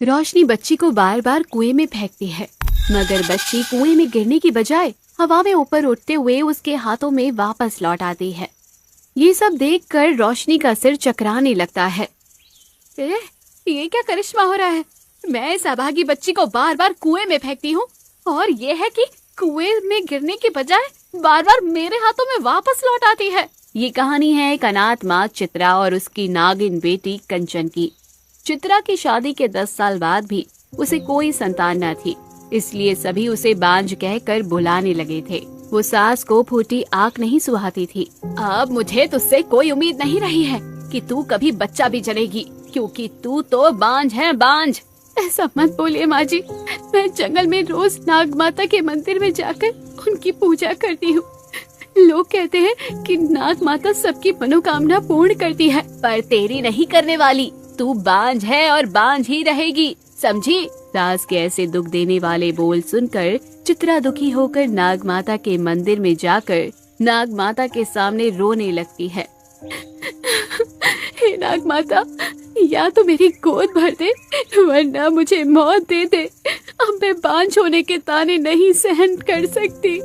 रोशनी बच्ची को बार बार कुएं में फेंकती है, मगर बच्ची कुएं में गिरने की बजाय हवा में ऊपर उठते हुए उसके हाथों में वापस लौट आती है। ये सब देखकर रोशनी का सिर चकराने लगता है। ये क्या करिश्मा हो रहा है? मैं इस अभागी बच्ची को बार बार कुएं में फेंकती हूँ और ये है कि कुएं में गिरने की बजाय बार बार मेरे हाथों में वापस लौट आती है। ये कहानी है एक अनाथ माँ चित्रा और उसकी नागिन बेटी कंचन की। चित्रा की शादी के 10 साल बाद भी उसे कोई संतान न थी, इसलिए सभी उसे बांझ कहकर बुलाने लगे थे। वो सास को फूटी आंख नहीं सुहाती थी। अब मुझे तुझसे कोई उम्मीद नहीं रही है कि तू कभी बच्चा भी जनेगी, क्योंकि तू तो बांझ है, बांझ। ऐसा मत बोलिए माँ जी, मैं जंगल में रोज नाग माता के मंदिर में जाकर उनकी पूजा करती हूँ। लोग कहते हैं कि नाग माता सबकी मनोकामना पूर्ण करती है, पर तेरी नहीं करने वाली। तू बांझ है और बांझ ही रहेगी, समझी? सास के ऐसे दुख देने वाले बोल सुनकर चित्रा दुखी होकर नाग माता के मंदिर में जाकर नाग माता के सामने रोने लगती है। हे नाग माता, या तो मेरी गोद भर दे वरना मुझे मौत दे दे। अब मैं बांझ होने के ताने नहीं सहन कर सकती।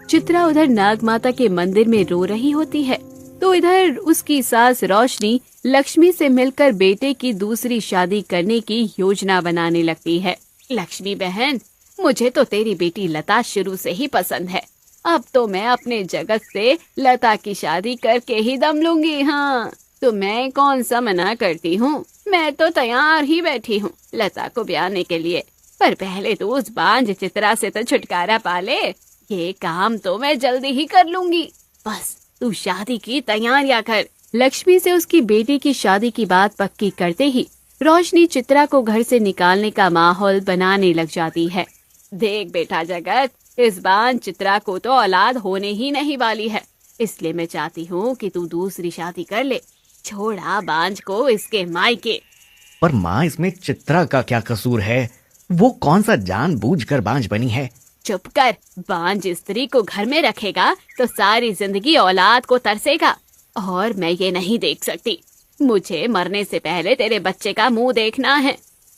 चित्रा उधर नाग माता के मंदिर में रो रही होती है तो इधर उसकी सास रोशनी लक्ष्मी से मिलकर बेटे की दूसरी शादी करने की योजना बनाने लगती है। लक्ष्मी बहन, मुझे तो तेरी बेटी लता शुरू से ही पसंद है। अब तो मैं अपने जगत से लता की शादी करके ही दम लूंगी। हाँ, तो मैं कौन सा मना करती हूँ। मैं तो तैयार ही बैठी हूँ लता को ब्याहने के लिए, पर पहले तो उस बांझ चित्रा से तो छुटकारा पा ले। ये काम तो मैं जल्दी ही कर लूंगी, बस तू शादी की तैयारियां कर। लक्ष्मी से उसकी बेटी की शादी की बात पक्की करते ही रोशनी चित्रा को घर से निकालने का माहौल बनाने लग जाती है। देख बेटा जगत, इस बार चित्रा को तो औलाद होने ही नहीं वाली है, इसलिए मैं चाहती हूँ कि तू दूसरी शादी कर ले। छोड़ा बांझ को इसके मायके। पर माँ, इसमें चित्रा का क्या कसूर है? वो कौन सा जानबूझकर बांझ बनी है? चुप कर। बांझ स्त्री को घर में रखेगा तो सारी जिंदगी औलाद को तरसेगा, और मैं ये नहीं देख सकती। मुझे मरने से पहले तेरे बच्चे का मुंह देखना है।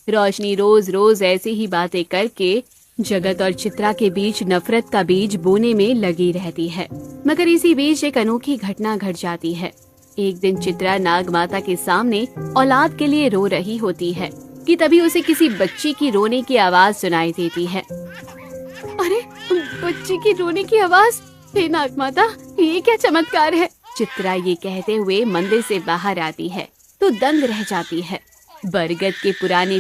रोशनी रोज रोज ऐसी ही बातें करके जगत और चित्रा के बीच नफरत का बीज बोने में लगी रहती है। मगर इसी बीच एक अनोखी घटना घट जाती है। एक दिन चित्रा नाग माता के सामने औलाद के लिए रो रही होती है कि तभी उसे किसी बच्ची की रोने की आवाज सुनाई देती है। अरे, बच्ची की रोने की आवाज! हे नाग माता, ये क्या चमत्कार है! चित्रा ये कहते हुए मंदिर से बाहर आती है तो दंग रह जाती है। बरगद के पुराने